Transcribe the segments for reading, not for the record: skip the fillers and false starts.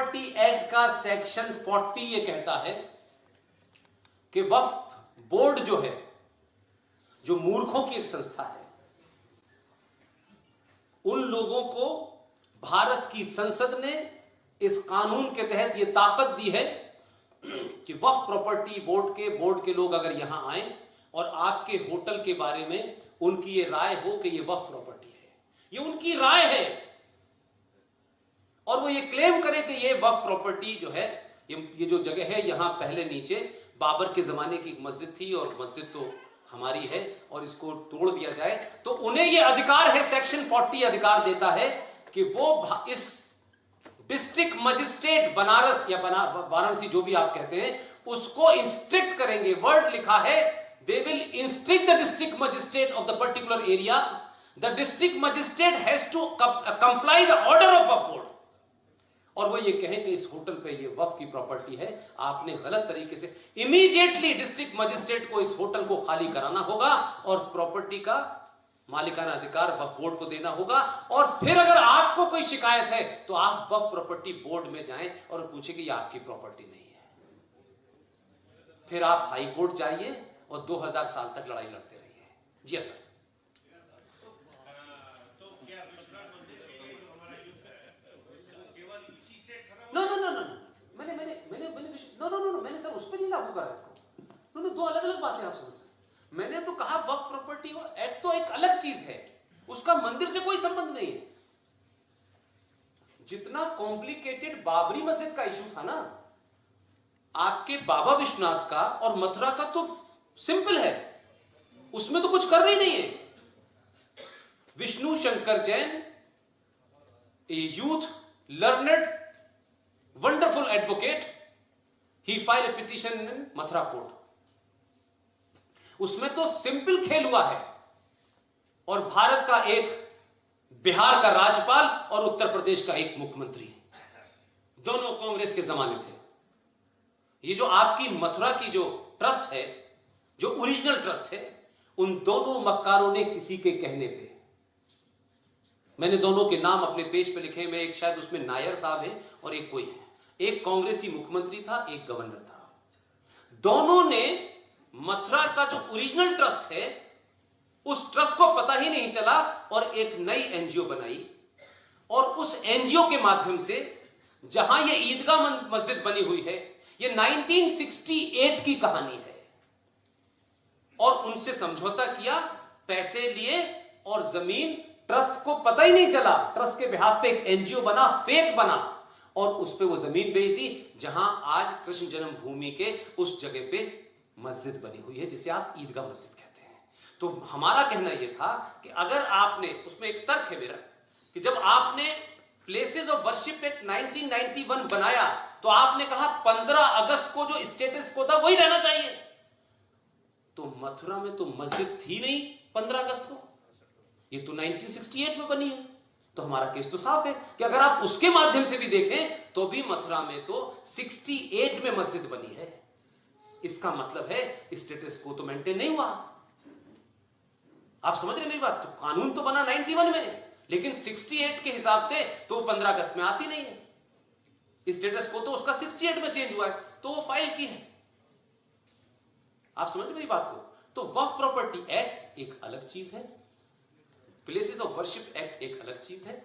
Property act का section 40 ये कहता है कि वक्फ बोर्ड जो है, जो मूर्खों की एक संस्था है, उन लोगों को भारत की संसद ने इस कानून के तहत यह ताकत दी है कि वक्फ प्रॉपर्टी बोर्ड के लोग अगर यहां आए और आपके होटल के बारे में उनकी ये राय हो कि ये वक्फ प्रॉपर्टी है, ये उनकी राय है, और वो ये क्लेम करे कि ये वक्फ प्रॉपर्टी जो है, ये जो जगह है, यहां पहले नीचे बाबर के जमाने की एक मस्जिद थी और मस्जिद तो हमारी है और इसको तोड़ दिया जाए, तो उन्हें यह अधिकार है, सेक्शन 40 अधिकार देता है कि वो इस डिस्ट्रिक्ट मजिस्ट्रेट बनारस या वाराणसी जो भी आप कहते हैं उसको इंस्ट्रिक्ट करेंगे। वर्ड लिखा है, they will instruct the district magistrate of the particular area, the district magistrate has to comply the order of Waqf board. और वो ये कहें कि इस होटल पे ये वक्फ की प्रॉपर्टी है, आपने गलत तरीके से, इमीडिएटली डिस्ट्रिक्ट मजिस्ट्रेट को इस होटल को खाली कराना होगा और प्रॉपर्टी का मालिकाना अधिकार वक्फ बोर्ड को देना होगा। और फिर अगर आपको कोई शिकायत है तो आप वक्फ प्रॉपर्टी बोर्ड में जाएं और पूछें कि ये आपकी प्रॉपर्टी नहीं है। फिर आप हाई कोर्ट जाइए और 2000 साल तक लड़ाई लड़ते रहिए। जी सर। मैंने सर उस पर नहीं लागू करा इसको। दो अलग अलग बातें आप समझ। मैंने तो कहा वक्फ प्रॉपर्टी एक्ट तो एक अलग चीज है, उसका मंदिर से कोई संबंध नहीं है। जितना कॉम्प्लिकेटेड बाबरी मस्जिद का इशू था ना, आपके बाबा विश्वनाथ का और मथुरा का तो सिंपल है, उसमें तो कुछ करना ही नहीं है। विष्णु शंकर जैन, ए यूथ लर्नड वंडरफुल एडवोकेट, ही फाइल ए पिटीशन इन मथुरा कोर्ट। उसमें तो सिंपल खेल हुआ है। और भारत का एक बिहार का राज्यपाल और उत्तर प्रदेश का एक मुख्यमंत्री, दोनों कांग्रेस के जमाने थे। ये जो आपकी मथुरा की जो ट्रस्ट है, जो ओरिजिनल ट्रस्ट है, उन दोनों मक्कारों ने किसी के कहने पे, मैंने दोनों के नाम अपने पेज पे लिखे, मैं एक शायद उसमें नायर साहब हैं और एक कोई है, एक कांग्रेसी मुख्यमंत्री था, एक गवर्नर था। दोनों ने मथुरा का जो ओरिजिनल ट्रस्ट है, उस ट्रस्ट को पता ही नहीं चला और एक नई एनजीओ बनाई, और उस एनजीओ के माध्यम से जहां ये ईदगाह मस्जिद बनी हुई है, ये 1968 की कहानी है, और उनसे समझौता किया, पैसे लिए और जमीन, ट्रस्ट को पता ही नहीं चला, ट्रस्ट के बिहाफ पे एक एनजीओ बना, फेक बना, और उस पे वो जमीन बेच दी जहां आज कृष्ण जन्मभूमि के उस जगह पे मस्जिद बनी हुई है, जिसे आप ईदगाह मस्जिद कहते हैं। तो हमारा कहना यह था कि अगर आपने, उसमें एक तर्क है मेरा, कि जब आपने प्लेसेस ऑफ वर्शिप एक्ट 1991 बनाया तो आपने कहा 15 अगस्त को जो स्टेटस को था वही रहना चाहिए। तो मथुरा में तो मस्जिद थी नहीं 15 अगस्त को, ये तो 1968 में बनी है। तो हमारा केस तो साफ है कि अगर आप उसके माध्यम से भी देखें तो भी मथुरा में तो 68 में मस्जिद बनी है। इसका मतलब है स्टेटस को तो मेंटेन नहीं हुआ। आप समझ रहे मेरी बात? तो कानून तो बना 91 में, लेकिन 68 के हिसाब से तो 15 अगस्त में आती नहीं है। स्टेटस को तो उसका 68 में चेंज हुआ है, तो वो फाइल की है। आप समझ मेरी बात को? तो वक्फ प्रॉपर्टी एक्ट एक अलग चीज है, प्लेसेस ऑफ वर्शिप एक्ट एक अलग चीज है,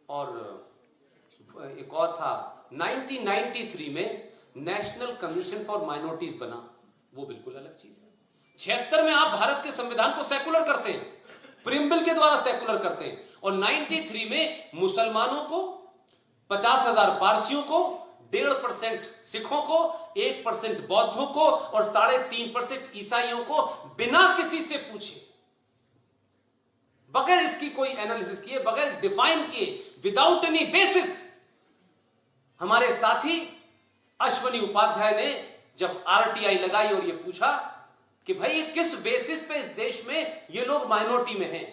और एक और था 1993 में नेशनल कमीशन फॉर माइनॉरिटीज बना, वो बिल्कुल अलग चीज है। 76 में आप भारत के संविधान को सेकुलर करते हैं, प्रियम्बल के द्वारा सेकुलर करते हैं, और 93 में मुसलमानों को 50,000 पारसियों को, 1.5% सिखों को, 1% बौद्धों को और 3.5% ईसाइयों को बिना किसी से पूछे, बगैर इसकी कोई एनालिसिस किए, बगैर डिफाइन किए, विदाउट एनी बेसिस, हमारे साथी अश्वनी उपाध्याय ने जब आरटीआई लगाई और यह पूछा कि भाई किस बेसिस पे इस देश में ये लोग माइनॉरिटी में हैं,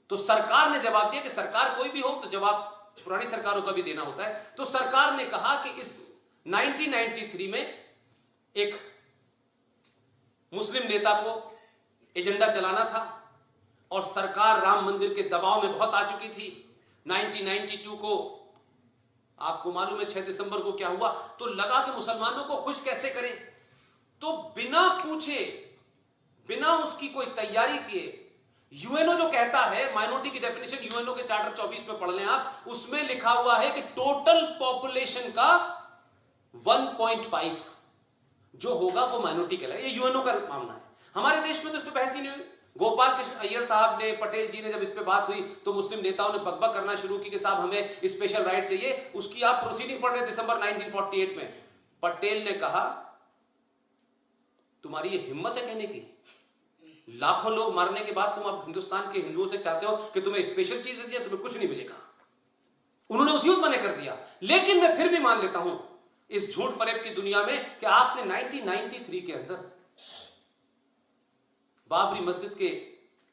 तो सरकार ने जवाब दिया कि सरकार कोई भी हो तो जवाब पुरानी सरकारों का भी देना होता है। तो सरकार ने कहा कि इस 1993 में एक मुस्लिम नेता को एजेंडा चलाना था और सरकार राम मंदिर के दबाव में बहुत आ चुकी थी। 1992 को आपको मालूम है 6 दिसंबर को क्या हुआ, तो लगा कि मुसलमानों को खुश कैसे करें, तो बिना पूछे, बिना उसकी कोई तैयारी किए, यूएनओ जो कहता है, माइनॉरिटी की डेफिनेशन यूएनओ के चार्टर 24 में पढ़ लें आप, उसमें लिखा हुआ है कि टोटल पॉपुलेशन का 1.5 जो होगा वो माइनॉरिटी कहलाएगा। ये यूएनओ का मामला है। हमारे देश में तो इस पर बहस ही नहीं हुई। गोपाल कृष्ण अय्यर साहब ने, पटेल जी ने, जब इस पे बात हुई तो मुस्लिम नेताओं ने बकबक करना शुरू की कि साहब हमें स्पेशल राइट चाहिए। उसकी आप प्रोसीडिंग पढ़ रहे दिसंबर 1948 में। पटेल ने कहा तुम्हारी ये हिम्मत है कहने की, लाखों लोग मारने के बाद तुम अब हिंदुस्तान के हिंदुओं से चाहते हो कि तुम्हें स्पेशल चीज दे दिया, तुम्हें कुछ नहीं मिलेगा। उन्होंने उसी वक्त मना कर दिया। लेकिन मैं फिर भी मान लेता हूं इस झूठ फरेब की दुनिया में कि आपने 1993 के अंदर बाबरी मस्जिद के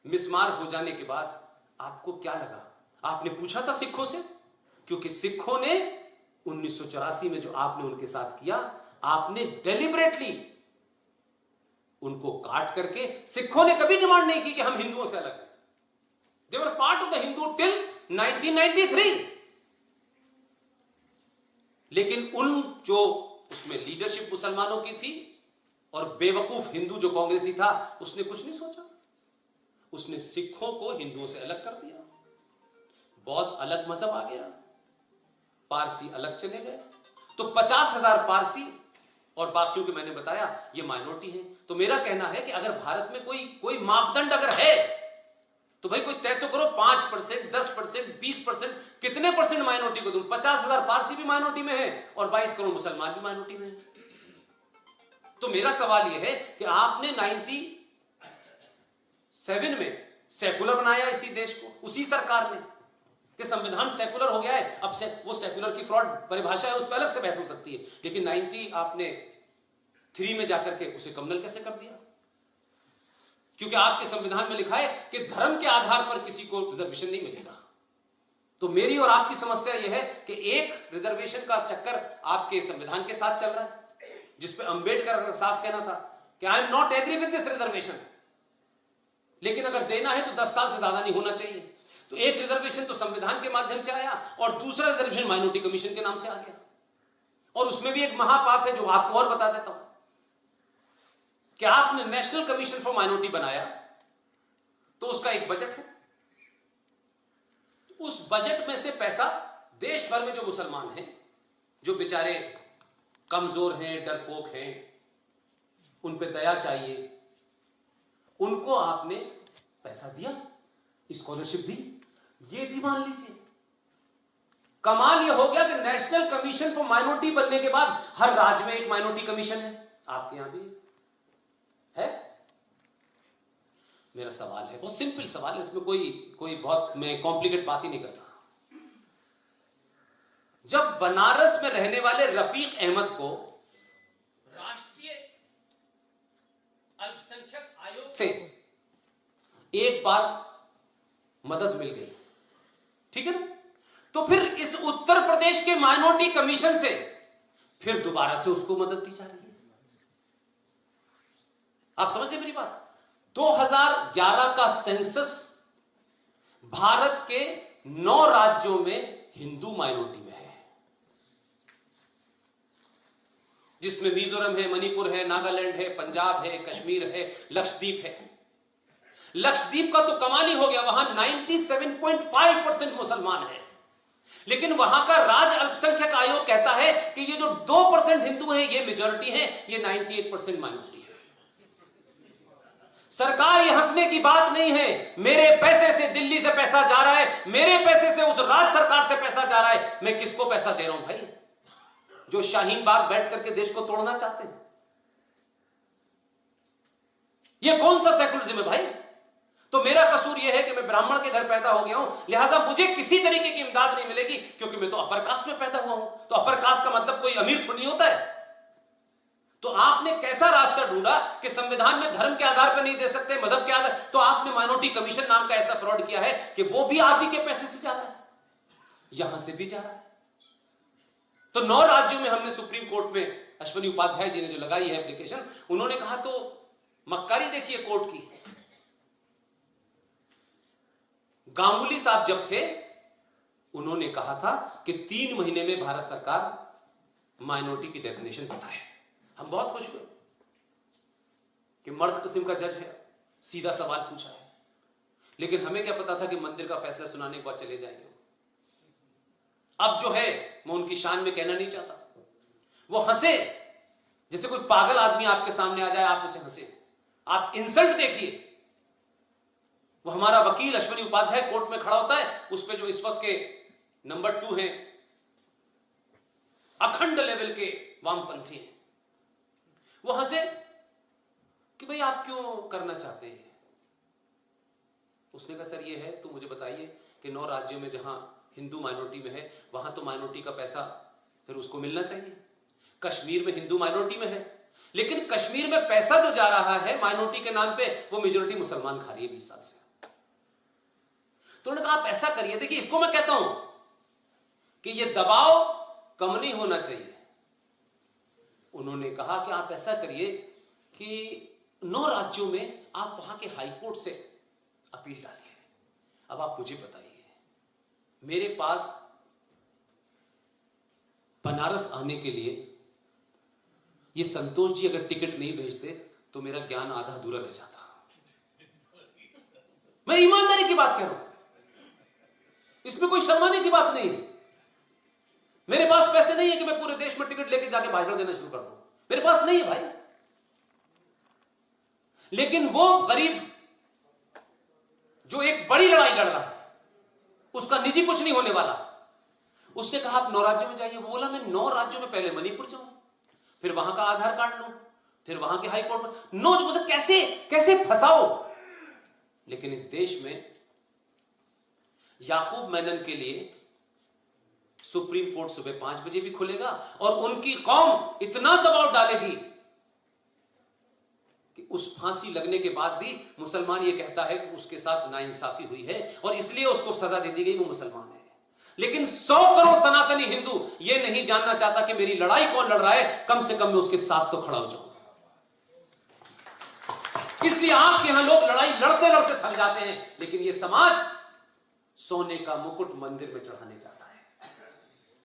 मिसमार हो जाने के बाद आपको क्या लगा? आपने पूछा था सिखों से? क्योंकि सिखों ने 1984 में जो आपने उनके साथ किया, आपने डेलिबरेटली उनको काट करके, सिखों ने कभी डिमांड नहीं की कि हम हिंदुओं से अलग हैं। They were part of the Hindu till 1993। लेकिन उन जो उसमें लीडरशिप मुसलमानों की थी और बेवकूफ हिंदू जो कांग्रेसी था, उसने कुछ नहीं सोचा। उसने सिखों को हिंदुओं से अलग कर दिया। बौद्ध अलग मजहब आ गया, पारसी अलग चले गए। तो 50,000 पारसी और बाकियों के मैंने बताया ये माइनॉरिटी है। तो मेरा कहना है कि अगर भारत में कोई मापदंड अगर है तो भाई कोई तय तो करो, 5%, 10%, 20%, कितने परसेंट माइनॉरिटी को दूं? 50,000 पारसी भी माइनॉरिटी में है और 22 करोड़ मुसलमान भी माइनॉरिटी में है। तो मेरा सवाल यह है कि आपने 97 में सेकुलर बनाया इसी देश को, उसी सरकार ने, कि संविधान सेकुलर हो गया है। अब वो सेकुलर की फ्रॉड परिभाषा है, उस पर अलग से बहस हो सकती है। लेकिन 90 आपने 3 में जाकर के उसे कम्युनल कैसे कर दिया? क्योंकि आपके संविधान में लिखा है कि धर्म के आधार पर किसी को रिजर्वेशन नहीं मिलेगा। तो मेरी और आपकी समस्या यह है कि एक रिजर्वेशन का चक्कर आपके संविधान के साथ चल रहा है, जिसपे अंबेडकर का साफ कहना था कि I am not agree with this reservation, लेकिन अगर देना है तो 10 साल से ज्यादा नहीं होना चाहिए। तो एक रिजर्वेशन तो संविधान के माध्यम से आया और दूसरा रिजर्वेशन माइनॉरिटी कमीशन के नाम से आ गया। और उसमें भी एक महापाप है जो आपको और बता देता हूं कि आपने नेशनल कमीशन फॉर माइनॉरिटी बनाया, तो उसका एक बजट है। उस बजट में से पैसा देश भर में जो मुसलमान हैं, जो बेचारे कमजोर हैं, डरपोक हैं, उन पे दया चाहिए, उनको आपने पैसा दिया, स्कॉलरशिप दी। ये भी मान लीजिए। कमाल ये हो गया कि नेशनल कमीशन फॉर माइनॉरिटी बनने के बाद हर राज्य में एक माइनॉरिटी कमीशन है। आपके यहां भी है। मेरा सवाल है, बहुत सिंपल सवाल है, इसमें कोई बहुत मैं कॉम्प्लिकेट बात ही नहीं करता। जब बनारस में रहने वाले रफीक अहमद को राष्ट्रीय अल्पसंख्यक आयोग से एक बार मदद मिल गई, ठीक है ना, तो फिर इस उत्तर प्रदेश के माइनॉरिटी कमीशन से फिर दोबारा से उसको मदद दी जा रही है। आप समझ रहे मेरी बात? 2011 का सेंसस भारत के 9 राज्यों में हिंदू माइनॉरिटी में है, जिसमें मिजोरम है, मणिपुर है, नागालैंड है, पंजाब है, कश्मीर है, लक्षद्वीप है। लक्षद्वीप का तो कमाल ही हो गया, वहां 97.5% मुसलमान है। लेकिन वहां का राज्य अल्पसंख्यक आयोग कहता है कि ये जो 2% हिंदू हैं ये मेजॉरिटी है, ये 98% माइनॉरिटी है। सरकार ये हंसने की बात नहीं है। मेरे पैसे से दिल्ली से पैसा जा रहा है, मेरे पैसे से उस राज्य सरकार से पैसा जा रहा है। मैं किसको पैसा दे रहा हूं भाई? जो शाहीन बाग बैठ करके देश को तोड़ना चाहते हैं। ये कौन सा सेकुलरिज्म है भाई? तो मेरा कसूर यह है कि मैं ब्राह्मण के घर पैदा हो गया हूं, लिहाजा मुझे किसी तरीके की इमदाद नहीं मिलेगी, क्योंकि मैं तो अपर कास्ट में पैदा हुआ हूं। तो अपर कास्ट का मतलब कोई अमीर थोड़ी होता है। तो आपने कैसा रास्ता ढूंढा कि संविधान में धर्म के आधार पर नहीं दे सकते, मजहब के आधार, तो आपने माइनॉरिटी कमीशन नाम का ऐसा फ्रॉड किया है कि वो भी आप ही के पैसे से जा रहा है, यहां से भी जा रहा है। तो 9 राज्यों में हमने सुप्रीम कोर्ट में अश्वनी उपाध्याय जी ने जो लगाई है एप्लीकेशन, उन्होंने कहा तो मक्कारी देखिए कोर्ट की। गांगुली साहब जब थे उन्होंने कहा था कि 3 महीने में भारत सरकार माइनॉरिटी की डेफिनेशन बताए। हम बहुत खुश हुए कि मर्द किस्म का जज है, सीधा सवाल पूछा है। लेकिन हमें क्या पता था कि मंदिर का फैसला सुनाने के बाद चले जाएंगे। अब जो है मैं उनकी शान में कहना नहीं चाहता, वो हंसे जैसे कोई पागल आदमी आपके सामने आ जाए, आप उसे हंसे, आप इंसल्ट देखिए। वो हमारा वकील अश्विनी उपाध्याय कोर्ट में खड़ा होता है, उस पे जो इस वक्त के नंबर 2 हैं, अखंड लेवल के वामपंथी हैं, वो हंसे कि भाई आप क्यों करना चाहते हैं। उसने कहा सर ये है तो मुझे बताइए कि 9 राज्यों में जहां हिंदू माइनॉरिटी में है वहां तो माइनॉरिटी का पैसा फिर उसको मिलना चाहिए। कश्मीर में हिंदू माइनॉरिटी में है, लेकिन कश्मीर में पैसा जो जा रहा है माइनॉरिटी के नाम पे, वो मेजोरिटी मुसलमान खा रही है 20 साल से। तो उन्होंने कहा आप ऐसा करिए, देखिए इसको मैं कहता हूं कि ये दबाव कम नहीं होना चाहिए। उन्होंने कहा कि आप ऐसा करिए कि 9 राज्यों में आप वहां के हाईकोर्ट से अपील डालिए। अब आप मुझे बताइए, मेरे पास बनारस आने के लिए ये संतोष जी अगर टिकट नहीं भेजते तो मेरा ज्ञान आधा अधूरा रह जाता। मैं ईमानदारी की बात कह रहा हूं, इसमें कोई शर्माने की बात नहीं है। मेरे पास पैसे नहीं है कि मैं पूरे देश में टिकट लेके जाके भाषण देना शुरू कर दूं, मेरे पास नहीं है भाई। लेकिन वो गरीब जो एक बड़ी लड़ाई लड़ रहा है, उसका निजी कुछ नहीं होने वाला, उससे कहा आप 9 राज्यों में जाइए। वो बोला मैं 9 राज्यों में पहले मणिपुर जाऊं, फिर वहां का आधार कार्ड लूं, फिर वहां के हाई कोर्ट में 9 मतलब कैसे कैसे फंसाओ। लेकिन इस देश में याकूब मेनन के लिए सुप्रीम कोर्ट सुबह 5 बजे भी खुलेगा और उनकी कौम इतना दबाव डालेगी कि उस फांसी लगने के बाद भी मुसलमान ये कहता है कि उसके साथ नाइंसाफी हुई है और इसलिए उसको सजा दे दी गई, वो मुसलमान है। लेकिन 100 करोड़ सनातनी हिंदू ये नहीं जानना चाहता कि मेरी लड़ाई कौन लड़ रहा है, कम से कम मैं उसके साथ तो खड़ा हो जाऊं। इसलिए आपके यहां लोग लड़ाई लड़ते लड़ते थक जाते हैं, लेकिन ये समाज सोने का मुकुट मंदिर में चढ़ाने जाता है।